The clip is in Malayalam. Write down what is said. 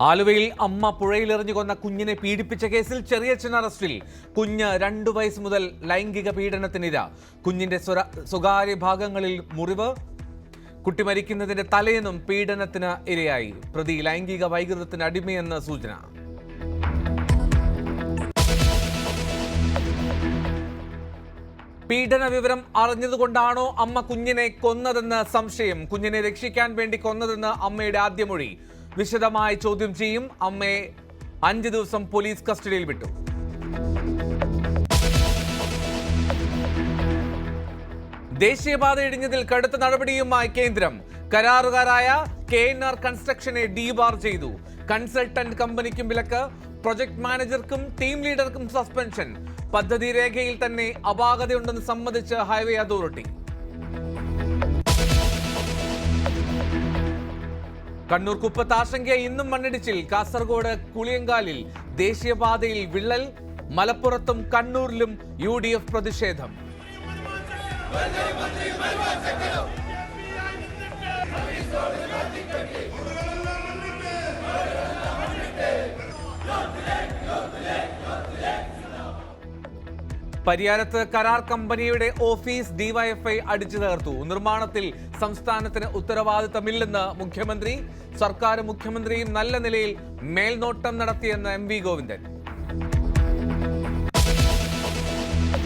ആലുവയിൽ അമ്മ പുഴയിലെറിഞ്ഞു കൊന്ന കുഞ്ഞിനെ പീഡിപ്പിച്ച കേസിൽ ചെറിയച്ഛൻ അറസ്റ്റിൽ. കുഞ്ഞ് 2 വയസ്സ് മുതൽ ലൈംഗിക പീഡനത്തിനിര. കുഞ്ഞിന്റെ സ്വകാര്യ ഭാഗങ്ങളിൽ മുറിവ്. കുട്ടി മരിക്കുന്നതിന്റെ തലേന്നും പീഡനത്തിന് ഇരയായി. പ്രതി ലൈംഗിക വൈകൃതത്തിന് അടിമയെന്ന് സൂചന. പീഡന വിവരം അറിഞ്ഞതുകൊണ്ടാണോ അമ്മ കുഞ്ഞിനെ കൊന്നതെന്ന് സംശയം. കുഞ്ഞിനെ രക്ഷിക്കാൻ വേണ്ടി കൊന്നതെന്ന് അമ്മയുടെ ആദ്യ മൊഴി. വിശദമായി ചോദ്യം ചെയ്യും. അമ്മയെ 5 ദിവസം പോലീസ് കസ്റ്റഡിയിൽ വിട്ടു. ദേശീയപാത ഇടിഞ്ഞതിൽ കടുത്ത നടപടിയുമായി കേന്ദ്രം. കരാറുകാരായ KNR കൺസ്ട്രക്ഷനെ ഡീബാർ ചെയ്തു. കൺസൾട്ടന്റ് കമ്പനിക്കും വിലക്ക്. പ്രൊജക്ട് മാനേജർക്കും ടീം ലീഡർക്കും സസ്പെൻഷൻ. പദ്ധതി രേഖയിൽ തന്നെ അപാകതയുണ്ടെന്ന് സമ്മതിച്ച് ഹൈവേ അതോറിറ്റി. കണ്ണൂർ കുപ്പത്ത് ആശങ്ക. ഇന്നും മണ്ണിടിച്ചിൽ. കാസർഗോഡ് കുളിയങ്കാലിൽ ദേശീയപാതയിൽ വിള്ളൽ. മലപ്പുറത്തും കണ്ണൂരിലും UDF പ്രതിഷേധം. പരിയാരത്ത് കരാർ കമ്പനിയുടെ ഓഫീസ് DYFI അടിച്ചു തകർത്തു. നിർമ്മാണത്തിൽ സംസ്ഥാനത്തിന് ഉത്തരവാദിത്തമില്ലെന്ന് മുഖ്യമന്ത്രി. സർക്കാരും മുഖ്യമന്ത്രിയും നല്ല നിലയിൽ മേൽനോട്ടം നടത്തിയെന്ന് MV ഗോവിന്ദൻ.